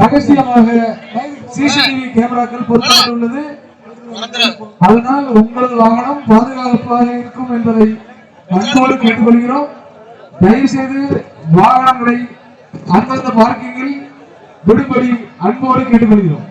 ரகசியமாக சிசிடிவி கேமராக்கள் பொருத்தப்பட்டுள்ளது. அதனால் உங்களது வாகனம் பாதுகாப்பாக இருக்கும் என்பதை அன்போடு கேட்டுக்கொள்கிறோம். தயவு செய்து வாகனங்களை அந்தந்த பார்க்கிங்கில் விடுபடி அன்போடு கேட்டுக்கொள்கிறோம்.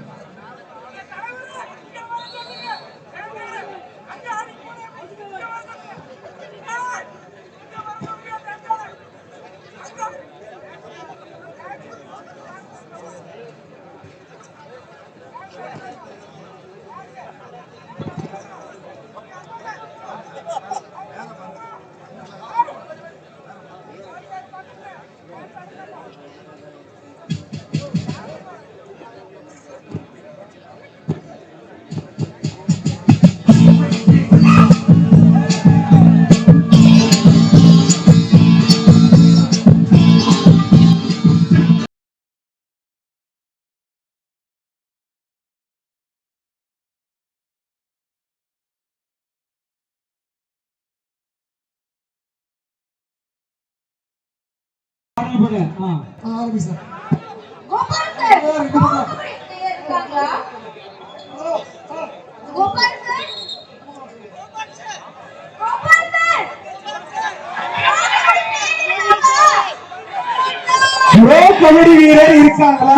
கபடி வீரர் இருக்காங்களா?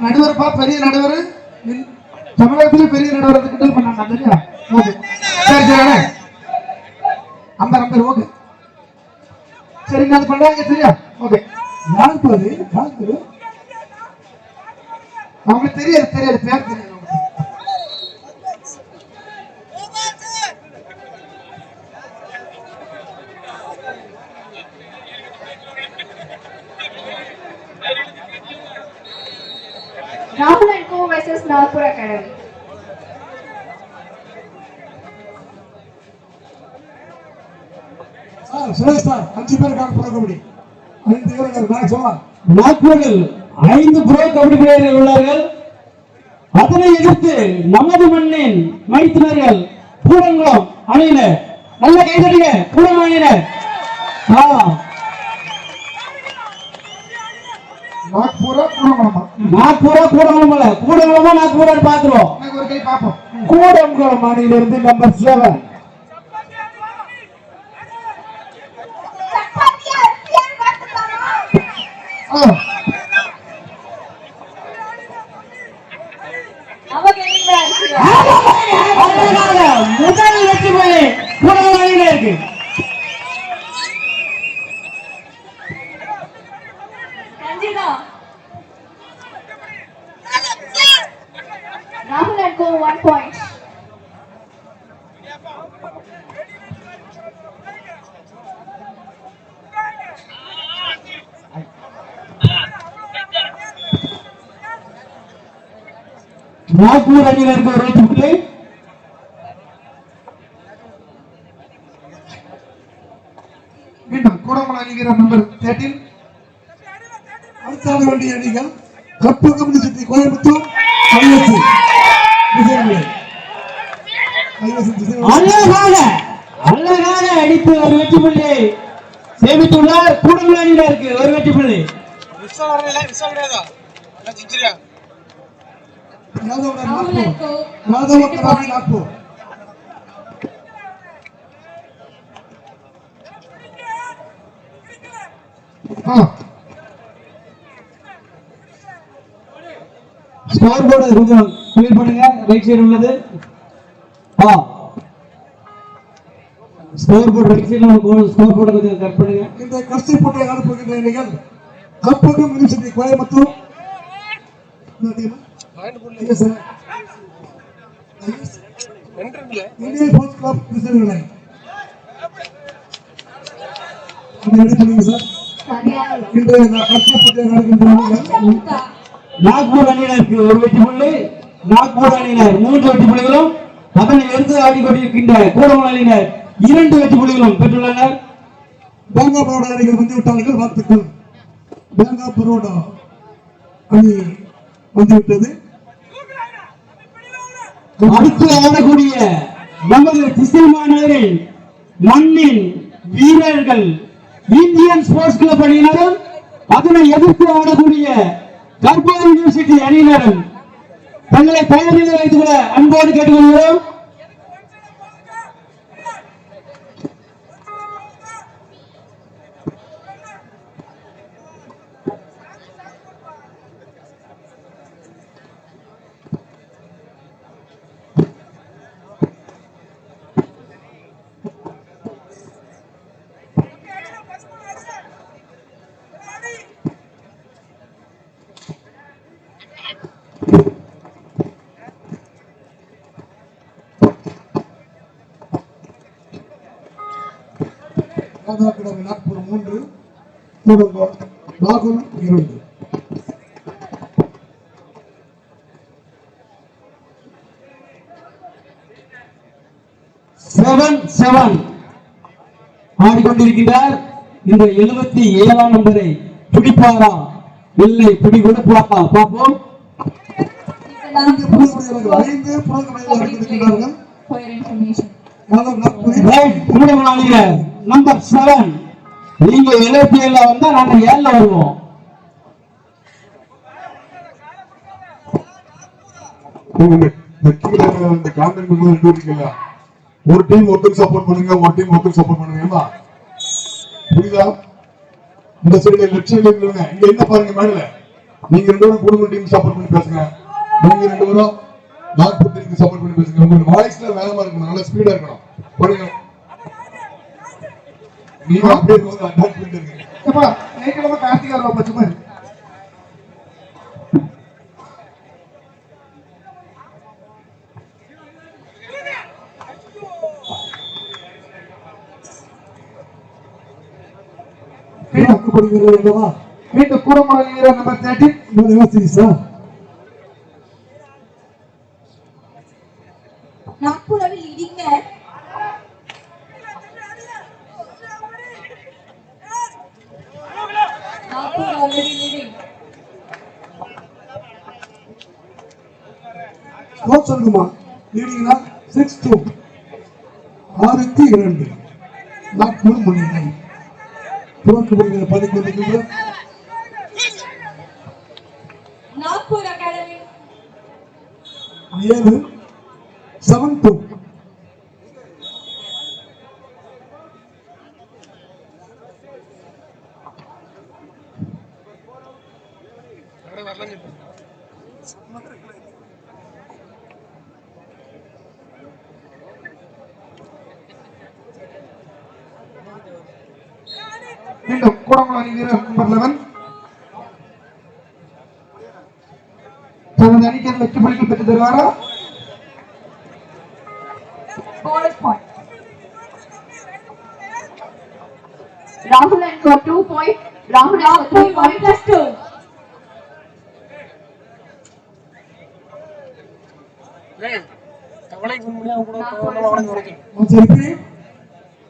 நடுவர்ப்பா, பெரிய நடுவர், தமிழகத்திலே பெரிய நடுவர் கிட்ட பண்ணாங்க. சரியா? ஓகே, சரி சரி, அந்த நம்பர் ஓகே, சரிங்க, அது பண்றாங்க. சரியா? ஓகே. யார் பாரு, யார் பாரு, அவங்களுக்கு தெரியாது, தெரியாது, பேர் தெரியாது. Rahul and Co versus Nagpur Academy. Suresh sir, 5 பேருக்கான ப்ரோ கபடி 5 வீரர்கள் நான் சொல்லலாம். நாக்பூரில் 5 ப்ரோ கபடி பிளேயர்கள் உள்ளார்கள். அதனை எதிர்த்து நமது மண்ணின் மைத்தினர்கள் கூடங்குளம் அணியினர். நல்ல கைதட்டுங்க கூடங்குளம் அணியினர். நாக்பூரா கூடங்குளமா? நாக்பூரா கூடங்குளம் அல்ல, கூடங்குளமா நாக்பூரான்னு பாத்துருவோம். ஒரு கை பாப்போம். கூடங்குளம் அணியிலிருந்து நம்பர் 7 முதல் வெற்றி புள்ளி கூடங்குளம் அணியில இருக்கு. Rahul and Co 1 point. Nagpur அணியினருக்கு ஒரு வெற்றி புள்ளி. மீண்டும் கூடங்குளம் அணிகிற நம்பர் 13. அடுத்த வேண்டிய அணிகள் கப்பு கம்யூனிட்டி கோயம்புத்தூர் அழகாக அடித்து ஒரு வெற்றி புள்ளி சேமித்துள்ளார். கூடங்குளம் அணியினருக்கு ஒரு வெற்றி புள்ளி. ஸ்கோர் போர்டு கொஞ்சம் கிளியர் பண்ணுங்க. ரைட் சைடு உள்ளது. ஸ்கோர் போர்டு ரைட் சைடுல ஸ்கோர் போர்டு கொஞ்சம் கட் பண்ணுங்க. இந்த கஸ்தி போட்டியை நடப்புகின்ற அணிகள் Karpagam university Coimbatore. Indian Sports Club Tiruchengode. Nagpur அணியினருக்கு ஒரு வெற்றி புள்ளி. நாக்பூர் அணியினர் 3 வெற்றி புள்ளிகளும், அதனை எடுத்து ஆடிக்கொண்டிருக்கின்ற கூடங்குளம் அணியினர் 2 வெற்றி புள்ளிகளும் பெற்றுள்ளனர். பேங்கா பரோடா அணிகள் வந்துவிட்டார்கள். வாழ்த்துக்கள். பேங்கா பரோடா அணி வந்துவிட்டது. அடுத்து ஆடக்கூடிய நமது திசை மாநகரின் மண்ணின் வீரர்கள் இந்தியன் ஸ்போர்ட்ஸ் கிளப் அணியினரும் அதனை எதிர்த்து ஆடக்கூடிய கர்பா யூனிவர்சிட்டி அணியினரும் தங்களை தயாரில் வைத்துக் கொள்ள அன்போடு கேட்டுக்கொள்கிறோம். நாக்பூர் 3 ராகுல் 2. ஆடிக்கொண்டிருக்கிறார். இந்த 77ஆம் நம்பரை பிடிப்பாரா இல்லை பிடி கொடுப்பாரா பார்ப்போம். நம்பர் 7 நீங்க 77 வந்தா நாங்க 7 வருவோம். ஒரு டீம் ஒருத்தருக்கு சப்போர்ட் பண்ணுங்க, ஒரு டீம் ஒருத்தருக்கு சப்போர்ட் பண்ணுங்க. புரியுதா? இந்த சைடுல லெஃப்ட் சைடுல இருங்க. இங்க என்ன பாருங்க, மேல நீங்க 2 பேரும் குடும்ப டீம் சப்போர்ட் பண்ணி பேசுங்க. நீங்க 2 பேரும் நாக்பூர் டீமுக்கு சப்போர்ட் பண்ணி பேசுங்க. உங்க வாய்ஸ்ல வேகமா இருக்கணும், நல்ல ஸ்பீடா இருக்கணும். பாருங்க, நீங்க அப்படியே வந்து அட்டாக் பண்ணிட்டு இருக்கீங்க. அப்பா நேக்கலமா கார்த்திகா ராவ் பச்சமா மீண்டும் கூடமலை வீரர் number 13 Nagpur are leading there. Nagpur already leading. Score சொல்லுமா? லீடிங்னா 6-2. 6-2 நாக்பூர் முன்னிலை. துவக்கப்படுகிற 11 Nagpur Academy. 7-2. மீண்டும் கூடமலை வீரர் நம்பர் 11 தனது அணிக்கு வெற்றி புள்ளிகள் பெற்று தருவாரா? Bonus point. Rahul and got 2 points. Rahul and 3 points plus 2.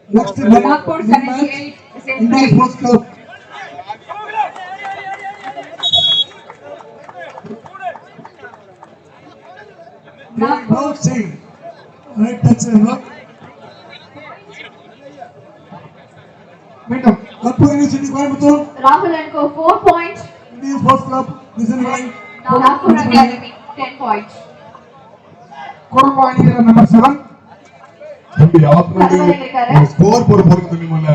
Next Nagpur 78. Indian Sports Club. Nagpur. Right touch and look. மீண்டும் Karpagam university Coimbatore. Rahul and go 4 points. Indian Sports Club. Listen right. Nagpur Academy 10 points. Koodamalai வீரர் number 7 தம்பி ஆத்மீக score board போடுங்க தம்பி. முதல்ல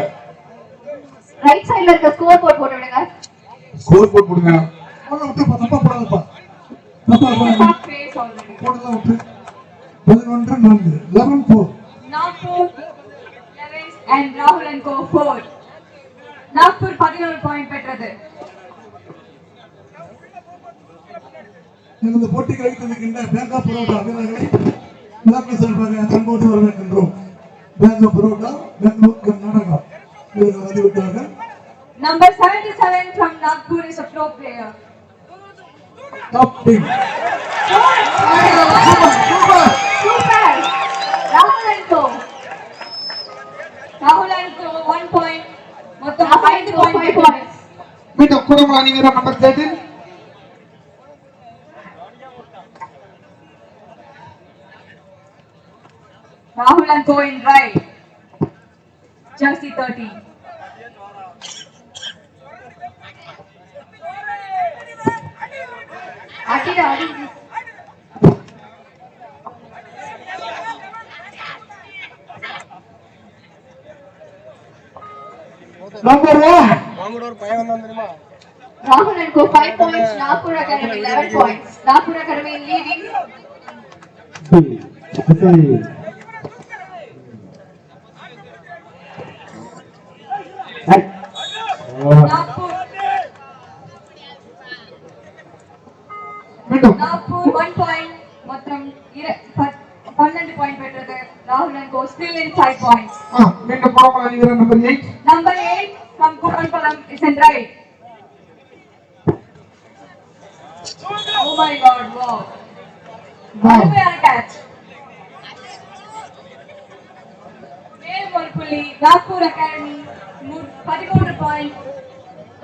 right சைடுல இருக்க score board போட்டு விடுங்க. ஸ்கோர் போர்டு போடுங்க. போடுங்க, விட்டு தப்பா போடாதப்பா. தப்பா போடாத. Face already. போடுங்க, விட்டு 11-4. 11-4. Nagpur 11 and Rahul and go 4. Nagpur 11 point பெற்றது. இந்த போட்டிக்கு அளித்திருக்கின்ற பேங்கா பரோட்டா வீரர்களை விழாக்கு செல்வாங்க அன்போடு வரவேற்கின்றோம். பேங்கா பரோட்டா பெங்களூர் கர்நாடகா இவர்கள் வந்துவிட்டார்கள். Number 77 from Nagpur is a pro player. Top team. Super. Rahul and go. Rahul and go 1 point. மொத்தம் 5 points. மீண்டும் கூடமலை வீரர் number 13 Rahul and Co in right. Jersey 13. Akira, Number 1. Rahul and Co 5 points. Nagpur Academy 11 points. Nagpur Academy leading. Nagpur. மீண்டும் Nagpur 1 point. மொத்தம் 12 point பெற்றது. Rahul and Co still in 5 points. மீண்டும் குடமலை அணிவீரர் number 8. Number 8 from Kupanpalam is in right. Oh my God! Wow. அருமையான catch. மேலும் ஒரு புள்ளி நாக்பூர் அகாடமி 13 பாயிண்ட்.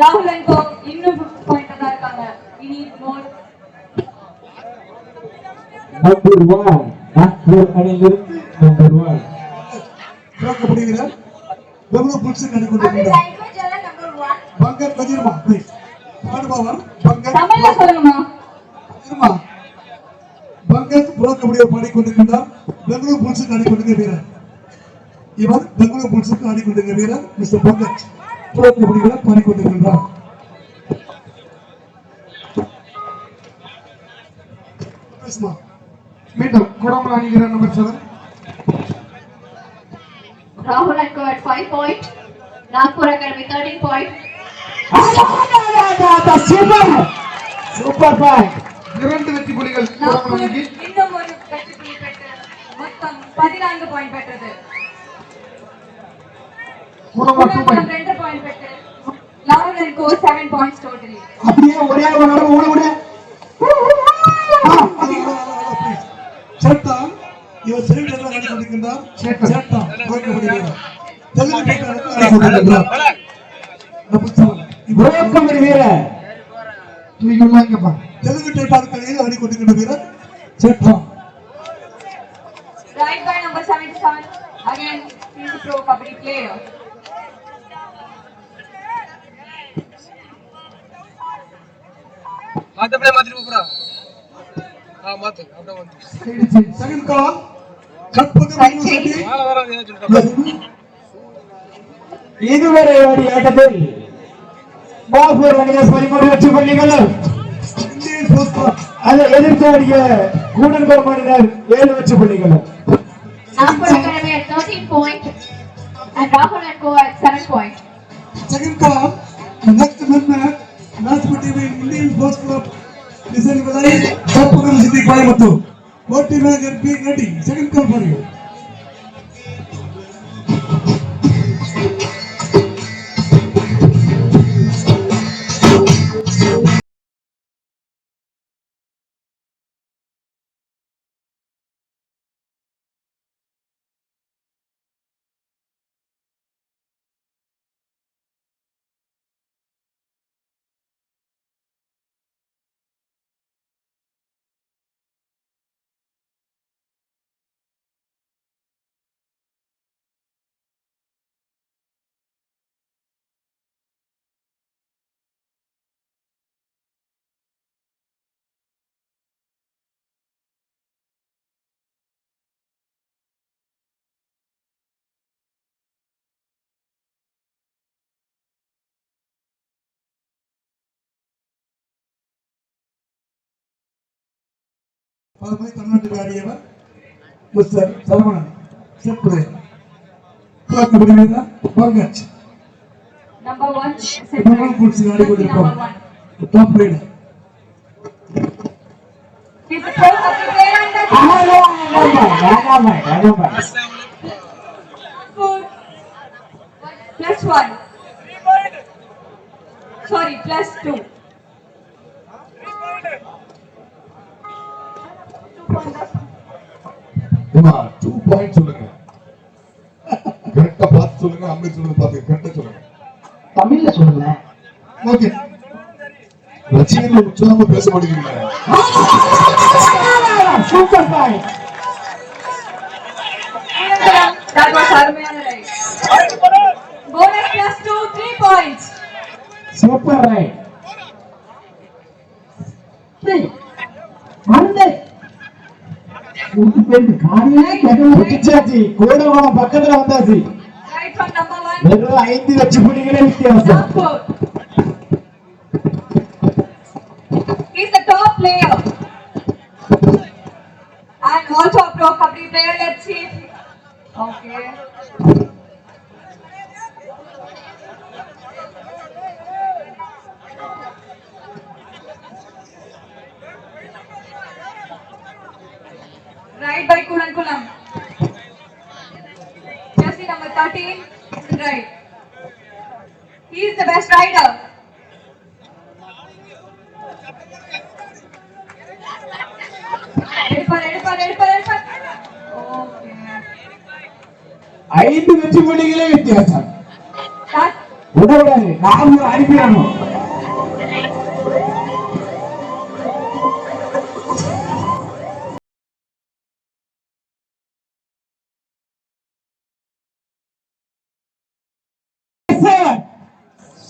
ராகுல் அண்ட் கோ இன்னும் 50 பாயிண்ட் தான் இருக்காங்க. இனி மோர் நம்பர் 1 நாக்பூர் அணியிலிருந்து நம்பர் 1 துவக்கப்படுகிறார். பெங்களூர் புல்ஸ் நடிகொண்டிருக்கிறார். லாங்குவேஜ் எல்லாம் நம்பர் 1. பங்கர் கதிர்மா ப்ளீஸ். பாடுபவர் பங்கர் தமிழ்ல சொல்லுங்கம்மா. கதிர்மா. பங்கர் ப்ரோ கபடி பாடிக்கொண்டிருக்கிறார். பெங்களூர் புல்ஸ் நடிகொண்டிருக்கிற வீரர். இவர் பெங்களூர் புல்ஸ் ஆடிக்கொண்டிருக்கிற வீரர் மிஸ்டர் பங்கர் ப்ரோ கபடி பாடிக்கொண்டிருக்கிறார். பேசுமா. மீண்டும் குடமலை அணிவீரர் number 7. Rahul and Co at 5 point. Nagpur Academy 13 point. Super point. 2 வெற்றி புள்ளிகள் Nagpur குடமலை அணிக்கு. இன்னும் ஒரு வெற்றி புள்ளி பெற்று மொத்தம் 14 பாயிண்ட் பெற்றது. குடமலை 2 பாயிண்ட். 2 பாயிண்ட் பெற்று Rahul and Co 7 points totally. அப்படியே ஒரே ஒரு நேரம் ஓட சேட்டான் இவர் சைடு எல்லாம் ஆடிக்கொண்டிருக்கிறார். சேட்டான் ப்ரோ கபடி வீரர். தெலுங்கு பேட்டாளருக்கு ஆடிக்கொண்டிருக்கிறார். நம்பர் 7 புரோக்கமரி வீரர் தூக்கிலாம் இங்கப்பா. தெலுங்கு பேட்டாளருக்கு ஆடிக்கொண்டிருக்கிற வீரர் சேட்டான். Right by number 77. Again, he is a pro kabaddi player. அப்படியே மாத்திட்டு கூப்பிடா. மாத்து அப்படியே வந்து side side. Second call Karpagam university. மேல வர ஏதாச்சும் இதுவரை ஆடிய ஆட்டத்தில் பாபூர் அணியினர் 13 வெற்றி புள்ளிகளும் இந்தியன் போஸ்ட் கிளப் அதை எதிர்த்து ஆடிய கூடன்குளம் அணியினர் 7 வெற்றி புள்ளிகளும். Nagpur Academy at 13 point and Rahul and Co at 7 point. Second call next match நாஸ்பட்டி இந்தியன் போஸ்ட் கிளப் டிசைன் பை Karpagam city Coimbatore. What you are being ready. Second call for you. பலமுறை தமிழ்நாட்டில் ஆடியவர் mister Saravanan. Set player. Pro kabaddi வீரர் பங்கஜ். Number 1 பெங்களூர் புல்ஸ் ஆடிக்கொண்டிருப்பார். Top raider. He is a pro kabaddi player and the +1. Sorry, +2. ஏமா 2 பாயிண்ட் சொல்லுங்க. கரெக்ட்டா பார்த்து சொல்லுங்க. அம்பேர் சொல்லுங்க. பார்த்து கரெக்ட்டா சொல்லுங்க. தமிழ்ல சொல்லுங்க. ஓகே. ரசிகர்கள் உற்சாகமா பேச மாட்டேங்கிறீங்க. Super point. அருமையான raid. Bonus plus 2 3 points. Super raid. அந்த காரியே கேட்கச்சாச்சி கோடவான பக்கத்துல வந்தாச்சு. Raid from number 1. வெறும் 5 வெற்றி புள்ளிகளே வித்தியாசம். He's the top player and also a pro kabaddi player. Let's see. Okay. Right by Kulankulam. Jersey number 13. Right. He is the best rider. எடுப்பார். Okay. 5 வெற்றி புள்ளிகளே வித்தியாசம். Start. உடனே நாம் அனுப்பிடணும்.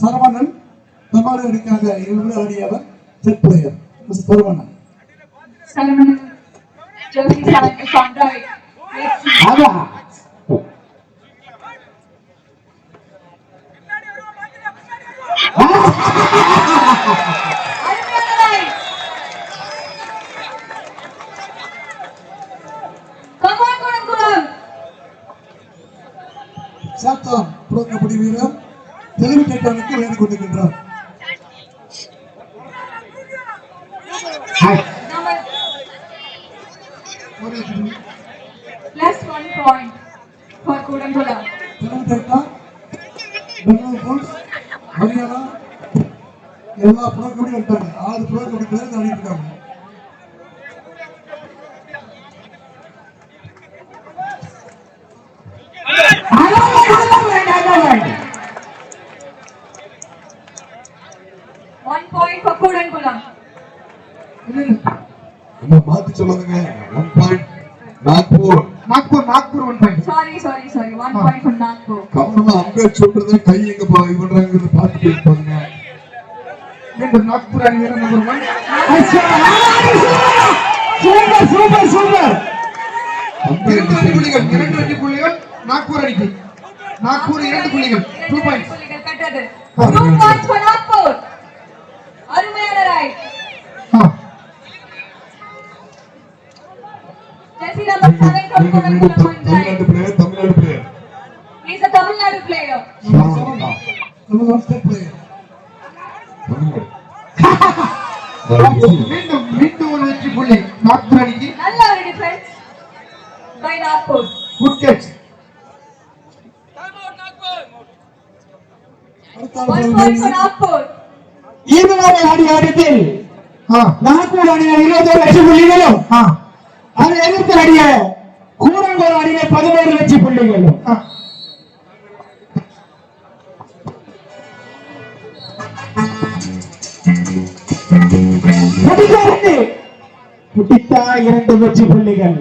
சரவணன் தமிழகடிக்காக இருந்து ஆடியவர் set player Saravanan. Salman. Jersey 7 is on right. Let's see. ஆமா. அருமையான ரைட். Come on Kulankulam. சாத்தான் ப்ரோ கபடி வீரர் தெலுங்கு டைட்டானுக்கு விளையாடி கொண்டிருக்கின்றார். Number plus 1 point for Kulankulam. Telugu Titans Bengaluru Bulls Haryana எல்லா ப்ரோ கபடி விளையாட்டாங்க. 6 ப்ரோ கபடி பிளேயர் ஆடிட்டாங்க. One point for Kulankulam. என்ன மாத்தி சொல்லுங்க. 1 point Nagpur. Nagpur 1 point. Sorry. 1 point for Nagpur. கவனமா அம்பேர் சொல்றது கை எங்க இது பண்றாங்கன்னு பார்த்துட்டு இருப்பாங்க. மீண்டும் நாக்பூர் அணி வீரர் நம்பர் 1. சூப்பர். அம்பேர் 2 வெற்றி புள்ளிகள் நாக்பூர் அணிக்கு. நாக்பூர் 2 புள்ளிகள் 2 பாயிண்ட்ஸ். புள்ளிகள் பெற்றது. 2 points for Nagpur. அருமையான right. Jersey number 7 from Kulankulam on right. Tamil Nadu player. He's a Tamil Nadu player. Number 1 state player. மீண்டும் ஒரு வெற்றி புள்ளி நாக்பூர் அணிக்கு. நல்ல ஒரு defence by Nagpur. Good catch. 1 point for Nagpur. இதுவரை ஆடிய ஆட்டத்தில் நாக்பூர் அணியினர் 21 வெற்றி புள்ளிகளும் அதை எதிர்த்து ஆடிய கூடங்கோல் அணியினர் 11 வெற்றி புள்ளிகளும். புடித்தா 2 வெற்றி புள்ளிகள்.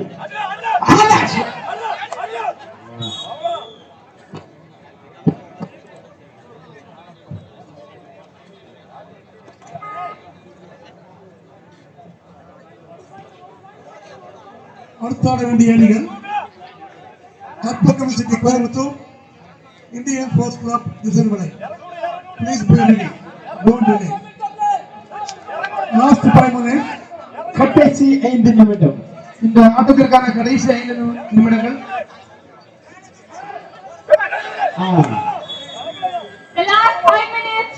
அடுத்தாட வேண்டிய அணிகள் Karpagam city Coimbatore, Indian Sports Club திசைவனை. Please be ready. Don't delay. Last 5 minutes. கடைசி 5 நிமிடம். இந்த ஆட்டத்திற்கான கடைசி 5 நிமிடங்கள். The last 5 minutes.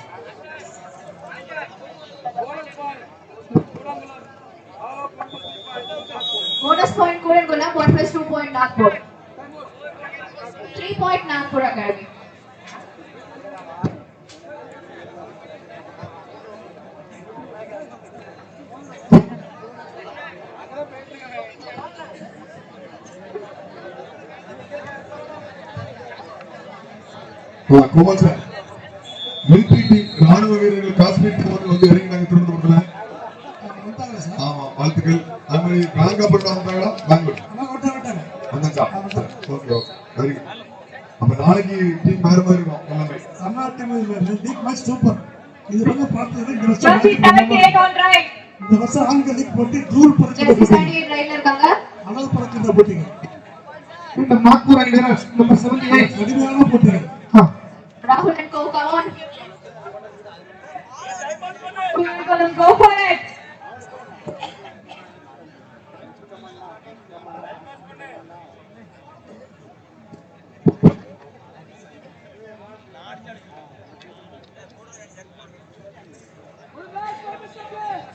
Bonus point Kulankulam, 1 plus 2 point Nagpur. 3 point Nagpur Academy. Kumar sir, military team ராணுவ வீரர்கள் காஷ்மீர் போரில் வந்து இறங்கினாங்க திருவனந்தபுரத்துல. ஆமா, வாழ்த்துக்கள். அது மாதிரி காலங்காப்பட்டினம் வந்தாங்களா? பெங்களூர் வந்தாச்சா? Okay, very good. நாளைக்கு டீம் வேற மாதிரி இருக்கும் எல்லாமே. Tamil Nadu team league match super. இது வந்து பார்த்தது இந்த Jersey 78 on right. இந்த வருஷம் ஆண்கள் லீக் போட்டி தூள் பறக்கிற Jersey போட்டி. 78 ரைட்ல இருக்காங்க. அனல் பறக்கிற போட்டிங்க. இந்த நாக்பூர் அணி வீரர் நம்பர் 78 கடுமையான போட்டிங்க. Rahul and Co come on. Kulankulam, go for it.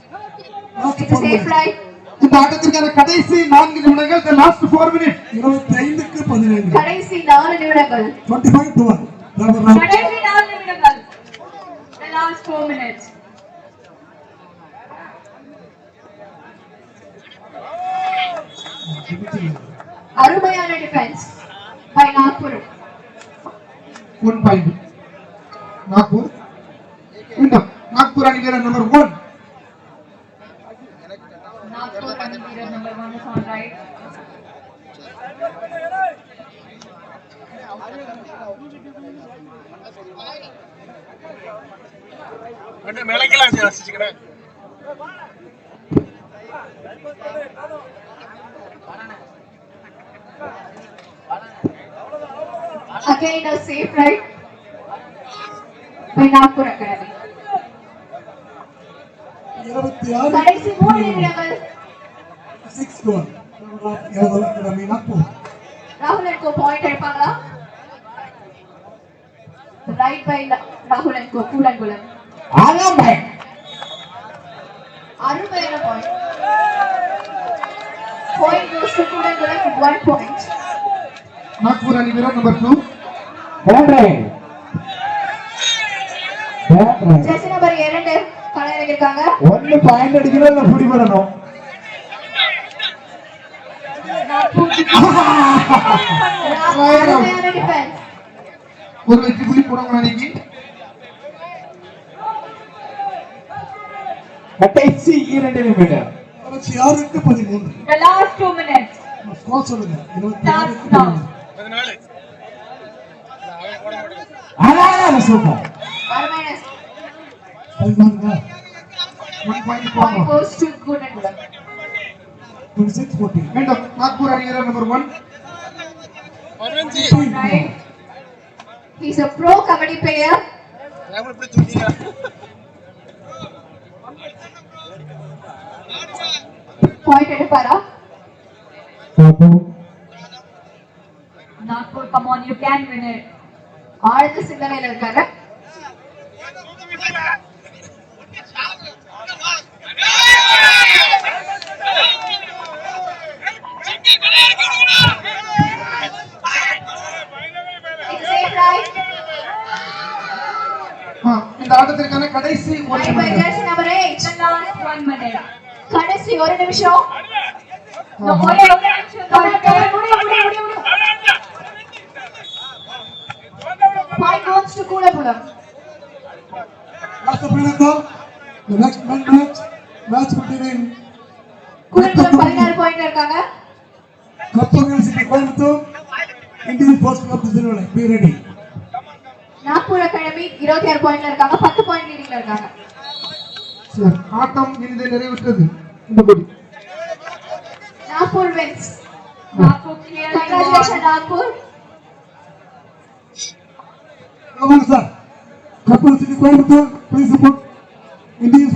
It's a safe ride. இந்த ஆட்டத்திற்கான கடைசி 4 நிமிடங்கள், the last 4 minutes. 25க்கு 17. கடைசி 4 நிமிடங்கள். 25-1. கடைசி 4 நிமிடங்கள். The last 4 minutes. அருமையான defence by Nagpur. 1 point. Nagpur. இந்த நாக்பூர் அணி வீரர் நம்பர் 1. நாக்பூர் அணி வீரர் நம்பர் 1 is on right. அண்ணே மேலக்கெல்லாம் ரசிச்சுக்கிறேன். Again a safe ride by Nagpur Academy. 26 கடைசி 3 நிமிடங்கள். 6-1. அகாடமி நாக்பூர். ராகுல் and Co பாயிண்ட் எடுப்பாங்களா? ரைட் பை ராகுல் and Co கூடங்குளம். ஆலம்பை அருமையான point. Point goes to Kudankulam with 1 point. Nagpur அணி வீரர் நம்பர் 2. போன்றே ஜெர்சி நம்பர் 2 களம் இருக்காங்க. 1 பாயிண்ட் அடிக்கணும் இல்ல புடி பண்ணணும். அருமையான டிஃபென்ஸ். ஒரு வெற்றி புள்ளி கூடங்குளம் அணிக்கு. கடைசி 2 நிமிடம். 26க்கு 13. The last 2 minutes. ஸ்கோர் சொல்லுங்க. Starts 26க்கு now. 14. 14 அழகான சூப்பர். அருமையான 1 point point Kudankulam. goes to Kudankulam. 26-14. மீண்டும் நாக்பூர் அணி வீரர் number 1. 15 Right. He's a pro kabaddi player. நான் இப்படி தூக்கிங்க. Point எடுப்பாரா? Nagpur, come on, you can win it. ஆழ்ந்த சிந்தனையில இருக்காரு. It's a safe ride. இந்த ஆட்டத்திற்கான கடைசி 1 Right by நிமிடம். jersey number 8. The last 1 minute. கடைசி 1 நிமிஷம். ஒரே ஒரு நிமிஷம் தான். முடியும். Point goes to Kudankulam. Last minute. The next match between Kudankulam 16 பாயிண்ட்ல இருக்காங்க. Kappa University Coimbatore, Indian First Club Disneyland. Be ready. Nagpur academy 26 பாயிண்ட்ல இருக்காங்க. 10 பாயிண்ட் லீடிங்ல இருக்காங்க. சரி, ஆட்டம் இனிதே நிறைவுற்றது. இந்த போட்டி Nagpur wins. Nagpur clear. Congratulations, Nagpur. Come on, sir. Kappa University Coimbatore, please support Indian